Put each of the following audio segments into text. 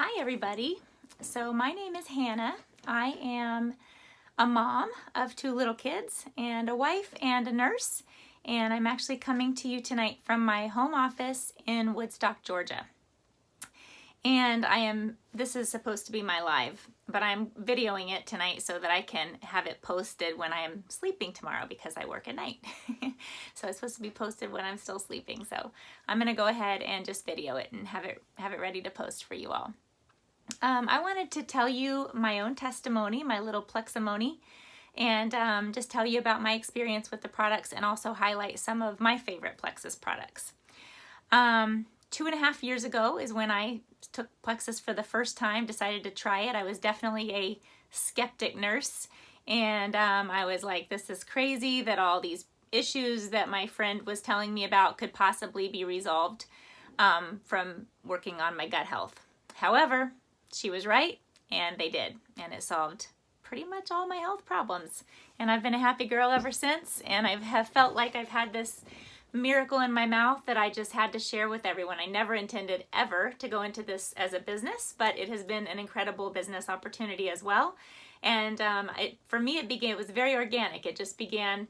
Hi everybody. So my name is Hannah. I am a mom of two little kids and a wife and a nurse, and I'm actually coming to you tonight from my home office in Woodstock, Georgia. And this is supposed to be my live, but I'm videoing it tonight so that I can have it posted when I am sleeping tomorrow because I work at night. So it's supposed to be posted when I'm still sleeping. So I'm gonna go ahead and just video it and have it ready to post for you all. I wanted to tell you my own testimony, my little pleximony, and just tell you about my experience with the products and also highlight some of my favorite plexus products. 2.5 years ago is when I took plexus for the first time, decided to try it. I was definitely a skeptic nurse, and I was like, this is crazy that all these issues that my friend was telling me about could possibly be resolved from working on my gut health. However, she was right, and they did, and it solved pretty much all my health problems. And I've been a happy girl ever since, and I have felt like I've had this miracle in my mouth that I just had to share with everyone. I never intended ever to go into this as a business, but it has been an incredible business opportunity as well. And for me, it was very organic. It just began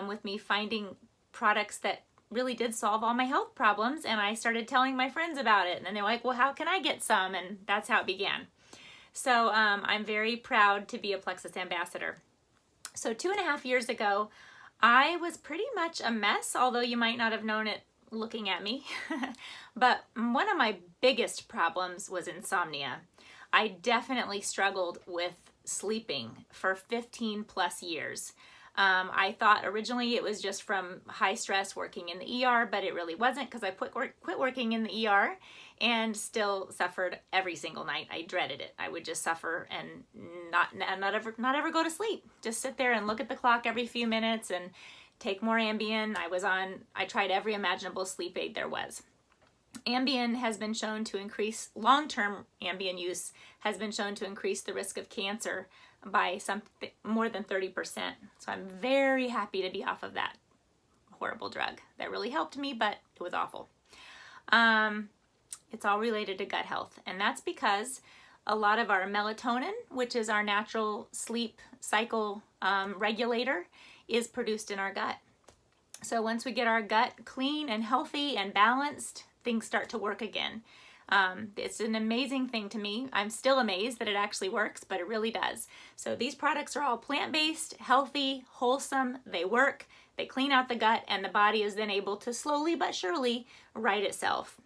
with me finding products that really did solve all my health problems, and I started telling my friends about it, and then they're like, well, how can I get some? And that's how it began. So I'm very proud to be a Plexus ambassador. So 2.5 years ago, I was pretty much a mess, although you might not have known it looking at me. But one of my biggest problems was insomnia. I definitely struggled with sleeping for 15 plus years. I thought originally it was just from high stress working in the ER, but it really wasn't, because I quit working in the ER and still suffered every single night. I dreaded it. I would just suffer and not ever go to sleep. Just sit there and look at the clock every few minutes and take more Ambien. I tried every imaginable sleep aid there was. Ambien has been shown to increase, long-term Ambien use has been shown to increase the risk of cancer by more than 30%. So I'm very happy to be off of that horrible drug. That really helped me, but it was awful. It's all related to gut health, and that's because a lot of our melatonin, which is our natural sleep cycle regulator, is produced in our gut. So once we get our gut clean and healthy and balanced, things start to work again. It's an amazing thing to me. I'm still amazed that it actually works, but it really does. So these products are all plant-based, healthy, wholesome. They work, they clean out the gut, and the body is then able to slowly but surely right itself.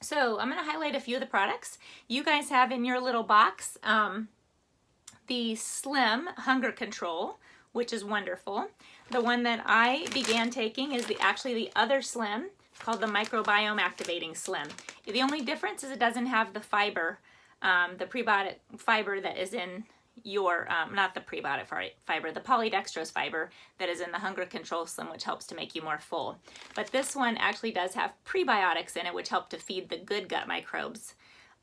So I'm going to highlight a few of the products. You guys have in your little box the Slim Hunger Control, which is wonderful. The one that I began taking is actually the other Slim, called the Microbiome Activating Slim. The only difference is it doesn't have the fiber, the prebiotic fiber that is in your, not the prebiotic fiber, the polydextrose fiber that is in the Hunger Control Slim, which helps to make you more full. But this one actually does have prebiotics in it, which help to feed the good gut microbes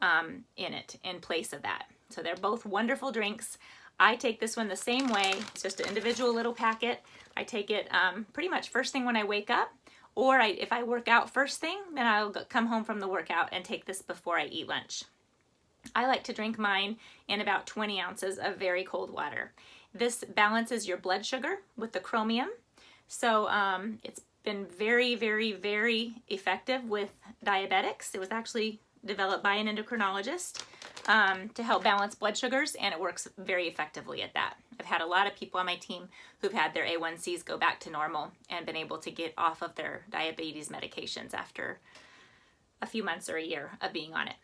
in it in place of that. So they're both wonderful drinks. I take this one the same way. It's just an individual little packet. I take it pretty much first thing when I wake up, or if I work out first thing, then I'll come home from the workout and take this before I eat lunch. I like to drink mine in about 20 ounces of very cold water. This balances your blood sugar with the chromium. So it's been very, very, very effective with diabetics. It was actually developed by an endocrinologist to help balance blood sugars, and it works very effectively at that. I've had a lot of people on my team who've had their A1Cs go back to normal and been able to get off of their diabetes medications after a few months or a year of being on it.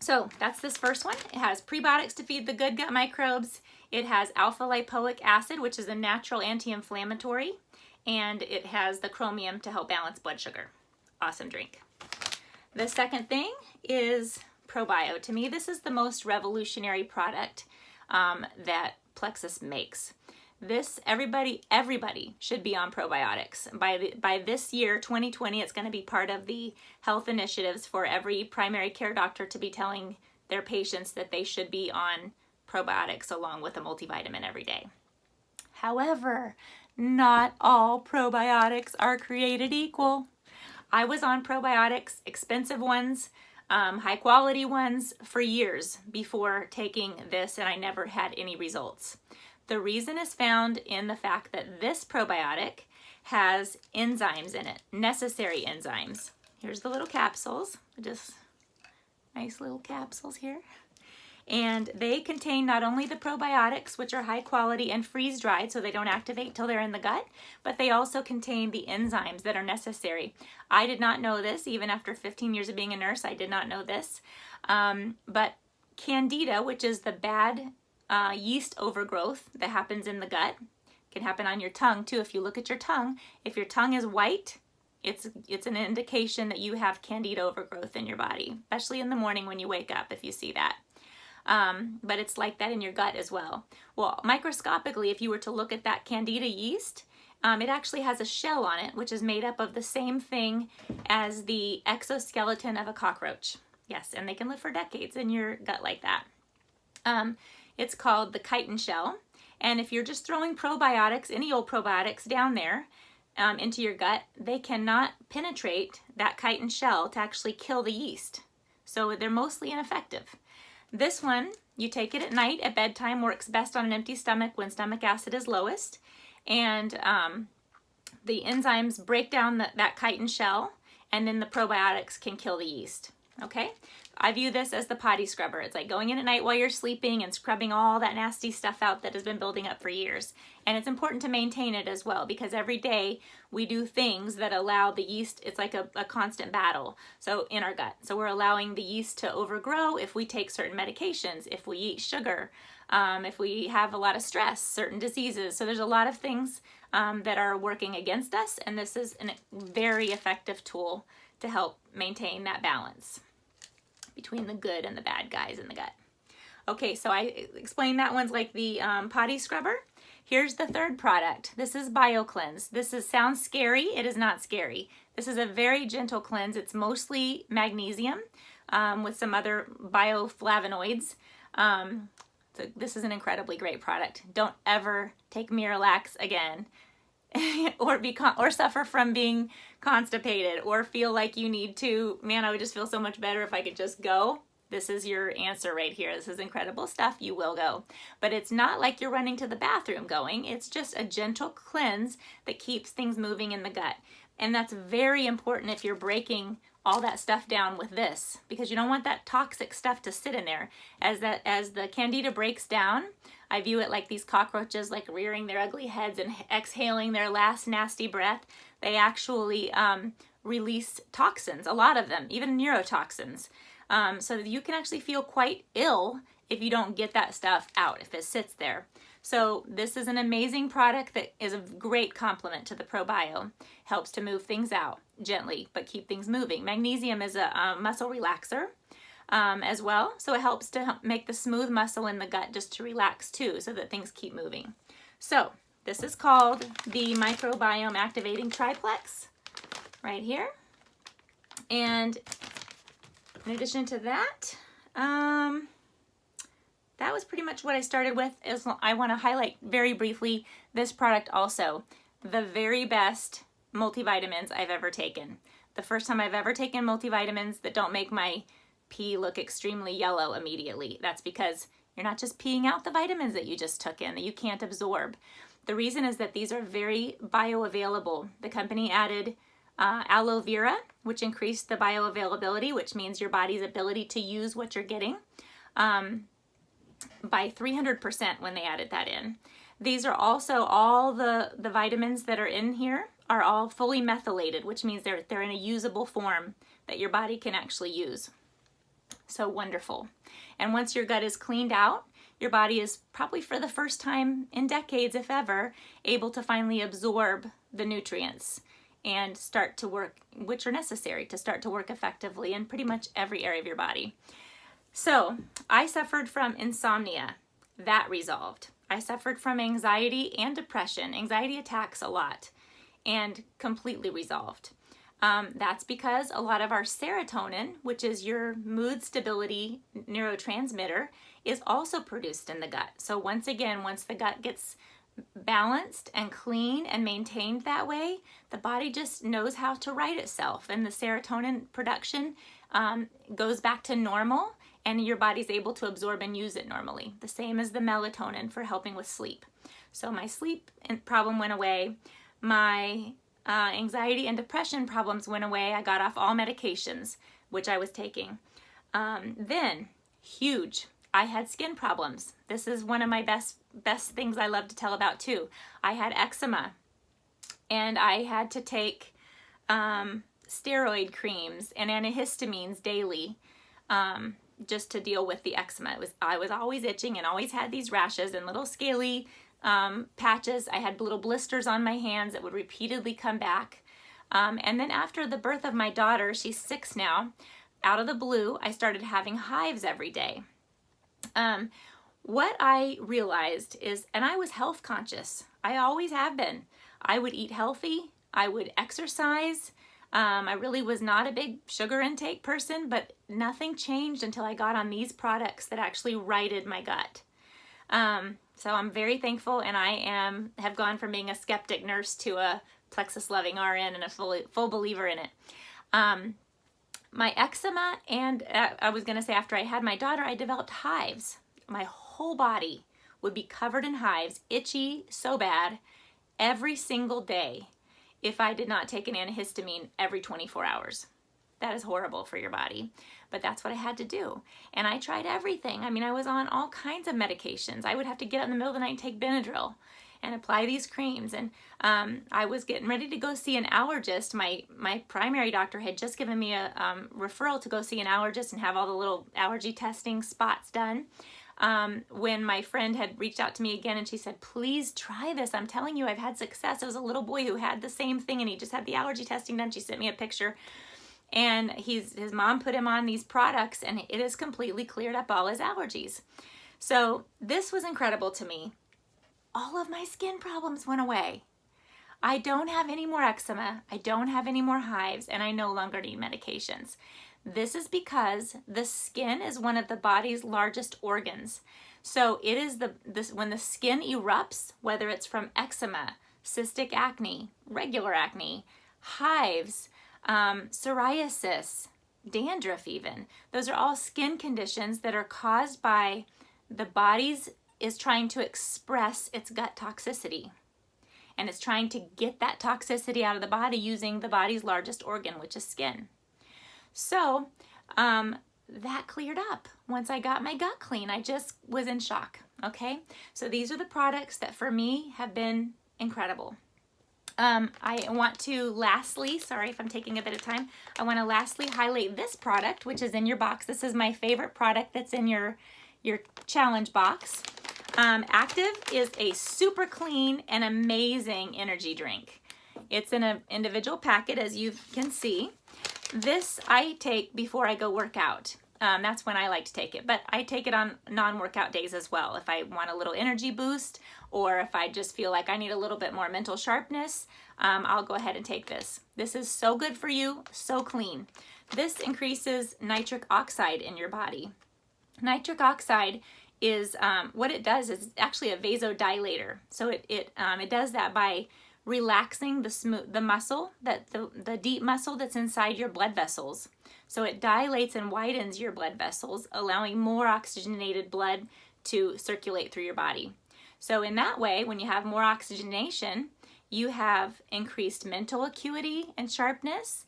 So that's this first one. It has prebiotics to feed the good gut microbes. It has alpha lipoic acid, which is a natural anti-inflammatory, and it has the chromium to help balance blood sugar. Awesome drink. The second thing is ProBio. To me, this is the most revolutionary product that Plexus makes. Everybody should be on probiotics. By this year, 2020, it's going to be part of the health initiatives for every primary care doctor to be telling their patients that they should be on probiotics along with a multivitamin every day. However, not all probiotics are created equal. I was on probiotics, expensive ones, high quality ones for years before taking this, and I never had any results. The reason is found in the fact that this probiotic has enzymes in it, necessary enzymes. Here's the little capsules, just nice little capsules here. And they contain not only the probiotics, which are high quality and freeze dried so they don't activate till they're in the gut, but they also contain the enzymes that are necessary. I did not know this, even after 15 years of being a nurse, I did not know this. But candida, which is the bad yeast overgrowth that happens in the gut, can happen on your tongue too. If you look at your tongue, if your tongue is white, it's an indication that you have candida overgrowth in your body, especially in the morning when you wake up, if you see that. But it's like that in your gut as well. Well, microscopically, if you were to look at that candida yeast, it actually has a shell on it, which is made up of the same thing as the exoskeleton of a cockroach. Yes, and they can live for decades in your gut like that. It's called the chitin shell. And if you're just throwing probiotics, any old probiotics down there into your gut, they cannot penetrate that chitin shell to actually kill the yeast. So they're mostly ineffective. This one, you take it at night at bedtime, works best on an empty stomach when stomach acid is lowest. And the enzymes break down that chitin shell, and then the probiotics can kill the yeast. Okay? I view this as the potty scrubber. It's like going in at night while you're sleeping and scrubbing all that nasty stuff out that has been building up for years. And it's important to maintain it as well, because every day we do things that allow the yeast, it's like a constant battle, so in our gut. So we're allowing the yeast to overgrow if we take certain medications, if we eat sugar, if we have a lot of stress, certain diseases. So there's a lot of things that are working against us, and this is a very effective tool to help maintain that balance between the good and the bad guys in the gut. Okay, so I explained that one's like the potty scrubber. Here's the third product. This is BioCleanse. Sounds scary. It is not scary. This is a very gentle cleanse. It's mostly magnesium with some other bioflavonoids. So this is an incredibly great product. Don't ever take Miralax again. or suffer from being constipated, or feel like you need to, man, I would just feel so much better if I could just go. This is your answer right here. This is incredible stuff. You will go. But it's not like you're running to the bathroom going. It's just a gentle cleanse that keeps things moving in the gut. And that's very important if you're breaking all that stuff down with this, because you don't want that toxic stuff to sit in there. As the candida breaks down, I view it like these cockroaches, like rearing their ugly heads and exhaling their last nasty breath. They actually release toxins, a lot of them, even neurotoxins. So that you can actually feel quite ill if you don't get that stuff out, if it sits there. So this is an amazing product that is a great complement to the ProBio. Helps to move things out gently, but keep things moving. Magnesium is a muscle relaxer as well. So it helps to make the smooth muscle in the gut just to relax too, so that things keep moving. So this is called the Microbiome Activating Triplex right here. And in addition to that, that was pretty much what I started with. I want to highlight very briefly this product also. The very best multivitamins I've ever taken. The first time I've ever taken multivitamins that don't make my pee look extremely yellow immediately. That's because you're not just peeing out the vitamins that you just took in that you can't absorb. The reason is that these are very bioavailable. The company added aloe vera, which increased the bioavailability, which means your body's ability to use what you're getting, by 300% when they added that in. These are also all the vitamins that are in here are all fully methylated, which means they're in a usable form that your body can actually use. So wonderful. And once your gut is cleaned out, your body is probably for the first time in decades, if ever, able to finally absorb the nutrients and start to work, which are necessary to start to work effectively in pretty much every area of your body. So I suffered from insomnia. That resolved. I suffered from anxiety and depression. Anxiety attacks a lot, and completely resolved. That's because a lot of our serotonin, which is your mood stability neurotransmitter, is also produced in the gut. So once again, once the gut gets balanced and clean and maintained that way, the body just knows how to right itself, and the serotonin production goes back to normal, and your body's able to absorb and use it normally. The same as the melatonin for helping with sleep. So my sleep problem went away. My anxiety and depression problems went away. I got off all medications, which I was taking. Then, huge, I had skin problems. This is one of my best things I love to tell about too. I had eczema, and I had to take steroid creams and antihistamines daily just to deal with the eczema. I was always itching and always had these rashes and little scaly patches. I had little blisters on my hands that would repeatedly come back. And then after the birth of my daughter, she's 6 now, out of the blue, I started having hives every day. What I realized is, and I was health conscious. I always have been. I would eat healthy. I would exercise. I really was not a big sugar intake person, but nothing changed until I got on these products that actually righted my gut. So I'm very thankful, and I have gone from being a skeptic nurse to a plexus loving RN and a full believer in it. My eczema, and I was going to say after I had my daughter, I developed hives. My whole body would be covered in hives, itchy so bad, every single day if I did not take an antihistamine every 24 hours. That is horrible for your body, but that's what I had to do. And I tried everything. I mean, I was on all kinds of medications. I would have to get up in the middle of the night and take Benadryl and apply these creams. And I was getting ready to go see an allergist. My primary doctor had just given me a referral to go see an allergist and have all the little allergy testing spots done. When my friend had reached out to me again, and she said, please try this. I'm telling you, I've had success. It was a little boy who had the same thing, and he just had the allergy testing done. She sent me a picture, and his mom put him on these products, and it has completely cleared up all his allergies. So this was incredible to me. All of my skin problems went away. I don't have any more eczema. I don't have any more hives, and I no longer need medications. This is because the skin is one of the body's largest organs. So it is when the skin erupts, whether it's from eczema, cystic acne, regular acne, hives, psoriasis, dandruff even. Those are all skin conditions that are caused by the body's is trying to express its gut toxicity. And it's trying to get that toxicity out of the body using the body's largest organ, which is skin. So that cleared up once I got my gut clean. I just was in shock, okay? So these are the products that for me have been incredible. I want to lastly, sorry if I'm taking a bit of time, I want to lastly highlight this product, which is in your box. This is my favorite product that's in your challenge box. Active is a super clean and amazing energy drink. It's in an individual packet, as you can see. This I take before I go work out. That's when I like to take it, but I take it on non-workout days as well. If I want a little energy boost, or if I just feel like I need a little bit more mental sharpness, I'll go ahead and take this. This is so good for you, so clean. This increases nitric oxide in your body. Nitric oxide is what it does is actually a vasodilator. So it does that by relaxing the muscle, the deep muscle that's inside your blood vessels. So it dilates and widens your blood vessels, allowing more oxygenated blood to circulate through your body. So in that way, when you have more oxygenation, you have increased mental acuity and sharpness.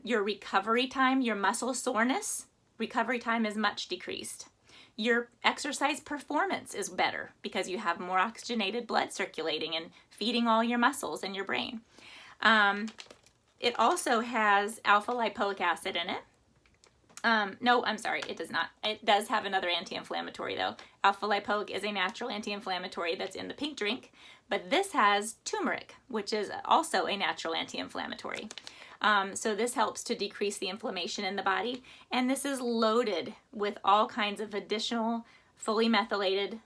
Your recovery time, your muscle soreness, recovery time is much decreased. Your exercise performance is better because you have more oxygenated blood circulating and feeding all your muscles and your brain. It also has alpha lipoic acid in it. No, I'm sorry, it does not. It does have another anti-inflammatory though. Alpha lipoic is a natural anti-inflammatory that's in the pink drink, but this has turmeric, which is also a natural anti-inflammatory. So this helps to decrease the inflammation in the body, and this is loaded with all kinds of additional fully methylated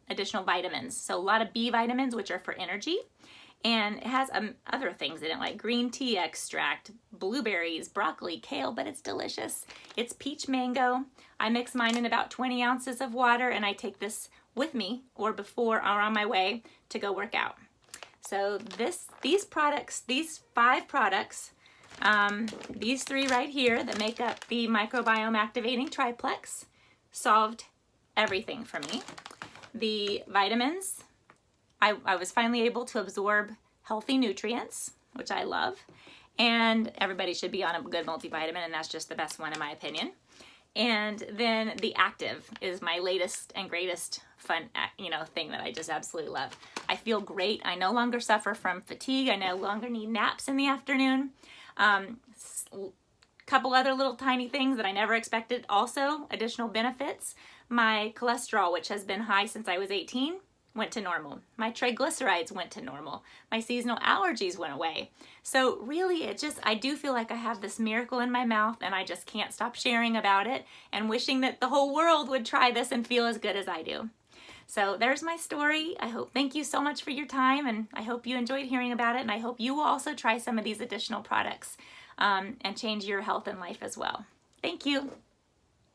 additional vitamins. So a lot of B vitamins, which are for energy, and it has other things in it like green tea extract, blueberries, broccoli, kale, but it's delicious. It's peach mango. I mix mine in about 20 ounces of water, and I take this with me or before or on my way to go work out. So these 5 products These three right here that make up the microbiome activating triplex solved everything for me. The vitamins, I was finally able to absorb healthy nutrients, which I love. And everybody should be on a good multivitamin, and that's just the best one in my opinion. And then the active is my latest and greatest fun, thing that I just absolutely love. I feel great. I no longer suffer from fatigue. I no longer need naps in the afternoon. Couple other little tiny things that I never expected. Also, additional benefits. My cholesterol, which has been high since I was 18, went to normal. My triglycerides went to normal. My seasonal allergies went away. So really, I do feel like I have this miracle in my mouth, and I just can't stop sharing about it and wishing that the whole world would try this and feel as good as I do. So there's my story. Thank you so much for your time, and I hope you enjoyed hearing about it, and I hope you will also try some of these additional products and change your health and life as well. Thank you.